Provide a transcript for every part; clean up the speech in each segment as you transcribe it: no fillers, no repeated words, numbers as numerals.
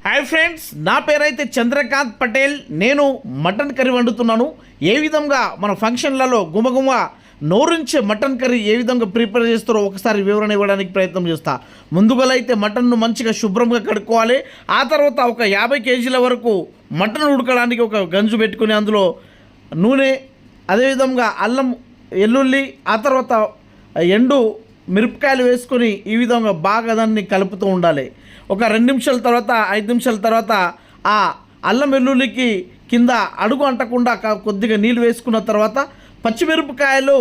Hi friends, నా పేరైతే చంద్రకాంత్ పటేల్. నేను మటన్ కర్రీ వండుతున్నాను. ఏ విధంగా మన ఫంక్షన్లలో గుమగుమ నోరుంచే మటన్ కర్రీ ఏ విధంగా ప్రిపేర్ చేస్తారో ఒకసారి వివరణ ఇవ్వడానికి ప్రయత్నం చేస్తా. ముందుగా అయితే మటన్ను మంచిగా శుభ్రంగా కడుక్కోవాలి. ఆ తర్వాత ఒక 50 కేజీల వరకు మటన్ ఉడకడానికి ఒక గంజు పెట్టుకుని అందులో నూనె, అదేవిధంగా అల్లం, వెల్లుల్లి, ఆ తర్వాత ఎండు మిరపకాయలు వేసుకొని ఈ విధంగా బాగా దాన్ని కలుపుతూ ఉండాలి. ఒక 2 నిమిషాల తర్వాత 5 నిమిషాల తర్వాత ఆ అల్లం వెల్లుల్లికి కింద అడుగు అంటకుండా కొద్దిగా నీళ్ళు వేసుకున్న తర్వాత పచ్చిమిరపకాయలు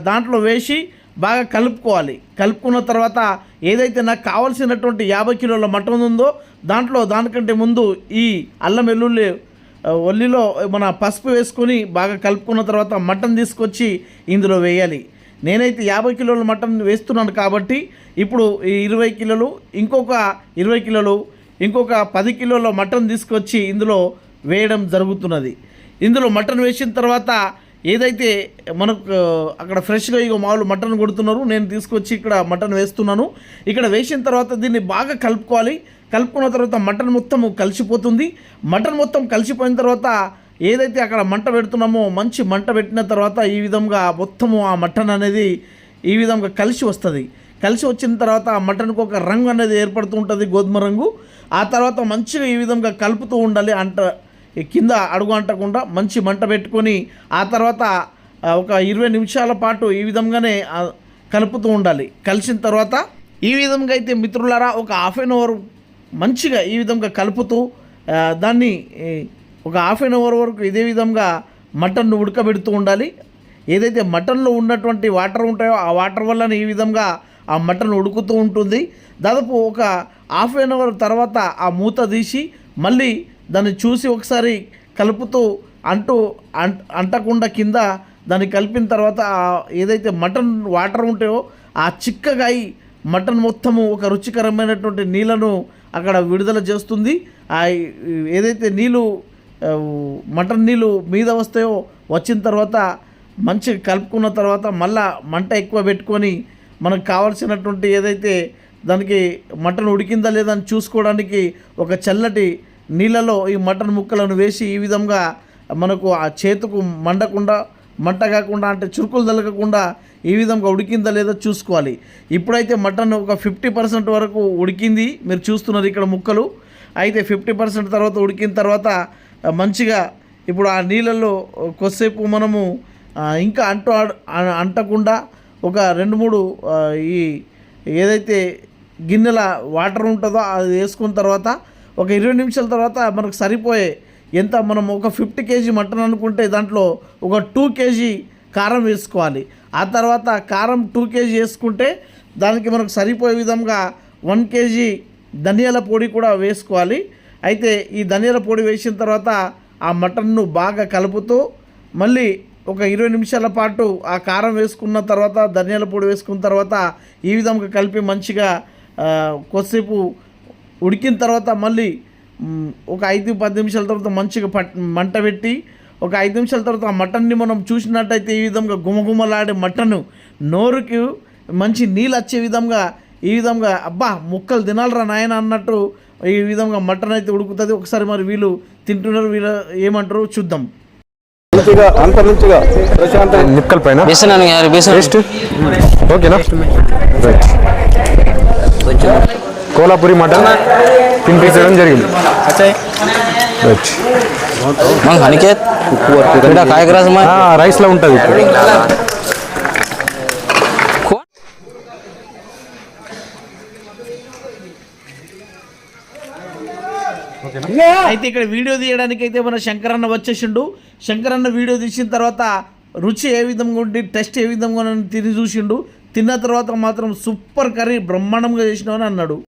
దాంట్లో వేసి బాగా కలుపుకోవాలి. కలుపుకున్న తర్వాత ఏదైతే నాకు కావాల్సినటువంటి 50 కిలోల మటన్ ఉందో దానికంటే ముందు ఈ అల్లం వెల్లుల్లి ఒల్లిలో మన పసుపు వేసుకొని బాగా కలుపుకున్న తర్వాత మటన్ తీసుకొచ్చి ఇందులో వేయాలి. నేనైతే 50 కిలోల మటన్ వేస్తున్నాను కాబట్టి ఇప్పుడు ఈ 20 కిలోలు, ఇంకొక 20 కిలోలు, ఇంకొక 10 కిలోల మటన్ తీసుకొచ్చి ఇందులో వేయడం జరుగుతున్నది. ఇందులో మటన్ వేసిన తర్వాత ఏదైతే మనకు అక్కడ ఫ్రెష్గా మామూలు మటన్ కొడుతున్నారు, నేను తీసుకొచ్చి ఇక్కడ మటన్ వేస్తున్నాను. ఇక్కడ వేసిన తర్వాత దీన్ని బాగా కలుపుకోవాలి. కలుపుకున్న తర్వాత మటన్ మొత్తం కలిసిపోతుంది. మటన్ మొత్తం కలిసిపోయిన తర్వాత ఏదైతే అక్కడ మంట పెడుతున్నామో మంచి మంట పెట్టిన తర్వాత ఈ విధంగా మొత్తము ఆ మటన్ అనేది ఈ విధంగా కలిసి వస్తుంది. కలిసి వచ్చిన తర్వాత ఆ మటన్కు ఒక రంగు అనేది ఏర్పడుతూ ఉంటుంది, గోధుమ రంగు. ఆ తర్వాత మంచిగా ఈ విధంగా కలుపుతూ ఉండాలి. కింద అడుగు అంటకుండా మంచి మంట పెట్టుకొని ఆ తర్వాత ఒక 20 నిమిషాల పాటు ఈ విధంగానే కలుపుతూ ఉండాలి. కలిసిన తర్వాత ఈ విధంగా అయితే మిత్రులారా ఒక 1/2 అవర్ మంచిగా ఈ విధంగా కలుపుతూ దాన్ని ఒక 1/2 అవర్ వరకు ఇదే విధంగా మటన్ను ఉడకబెడుతూ ఉండాలి. ఏదైతే మటన్లో ఉన్నటువంటి వాటర్ ఉంటాయో ఆ వాటర్ వల్ల ఈ విధంగా ఆ మటన్ ఉడుకుతూ ఉంటుంది. దాదాపు ఒక 1/2 అవర్ తర్వాత ఆ మూత తీసి మళ్ళీ దాన్ని చూసి ఒకసారి కలుపుతూ అంటకుండా కింద దాన్ని కలిపిన తర్వాత ఏదైతే మటన్ వాటర్ ఉంటాయో ఆ చిక్కగా మటన్ మొత్తము ఒక రుచికరమైనటువంటి నీళ్ళను అక్కడ విడుదల చేస్తుంది. ఏదైతే మటన్ నీళ్ళు మీద వస్తాయో వచ్చిన తర్వాత మంచిగా కలుపుకున్న తర్వాత మళ్ళా మంట ఎక్కువ పెట్టుకొని మనకు కావాల్సినటువంటి ఏదైతే దానికి మటన్ ఉడికిందా లేదా అని చూసుకోవడానికి ఒక చల్లటి నీళ్ళలో ఈ మటన్ ముక్కలను వేసి ఈ విధంగా మనకు ఆ చేతుకు మంట కాకుండా అంటే చురుకులు తలగకుండా ఈ విధంగా ఉడికిందా లేదా చూసుకోవాలి. ఇప్పుడైతే మటన్ ఒక 50% వరకు ఉడికింది, మీరు చూస్తున్నారు ఇక్కడ ముక్కలు. అయితే 50% తర్వాత ఉడికిన తర్వాత మంచిగా ఇప్పుడు ఆ నీళ్ళల్లో కొద్దిసేపు మనము ఇంకా అంటకుండా ఒక 2-3 ఈ ఏదైతే గిన్నెల వాటర్ ఉంటుందో అది వేసుకున్న తర్వాత ఒక 20 నిమిషాల తర్వాత మనకు సరిపోయే ఎంత మనం ఒక 50 కేజీ మటన్ అనుకుంటే దాంట్లో ఒక 2 కేజీ కారం వేసుకోవాలి. ఆ తర్వాత కారం 2 కేజీ వేసుకుంటే దానికి మనకు సరిపోయే విధంగా 1 కేజీ ధనియాల పొడి కూడా వేసుకోవాలి. అయితే ఈ ధనియాల పొడి వేసిన తర్వాత ఆ మటన్ను బాగా కలుపుతూ మళ్ళీ ఒక 20 నిమిషాల పాటు ఆ కారం వేసుకున్న తర్వాత ధనియాల పొడి వేసుకున్న తర్వాత ఈ విధంగా కలిపి మంచిగా కొద్దిసేపు ఉడికిన తర్వాత మళ్ళీ ఒక 5-10 నిమిషాల తర్వాత మంచిగా మంట పెట్టి ఒక 5 నిమిషాల తర్వాత ఆ మటన్ని మనం చూసినట్టయితే ఈ విధంగా గుమగుమలాడే మటన్ నోరుకి మంచి నీళ్ళు వచ్చే విధంగా ఈ విధంగా అబ్బా ముక్కలు తినాలరా నాయన అన్నట్టు ఈ విధంగా మటన్ అయితే ఉడుకుతుంది. ఒకసారి మరి వీళ్ళు తింటున్నారు, వీళ్ళు ఏమంటారు చూద్దాం. నిక్కల పైన ఓకేనా. కోలాపురి మటన్ తినిపించడం జరిగింది. రైస్లో ఉంటుంది. అయితే ఇక్కడ వీడియో తీయడానికి అయితే మన శంకరన్న వచ్చేసిండు. శంకరన్న వీడియో తీసిన తర్వాత రుచి ఏ విధంగా ఉండి టెస్ట్ ఏ విధంగా తిని చూసిండు. తిన్న తర్వాత మాత్రం సూపర్ కర్రీ బ్రహ్మాండంగా చేసినావు అని అన్నాడు.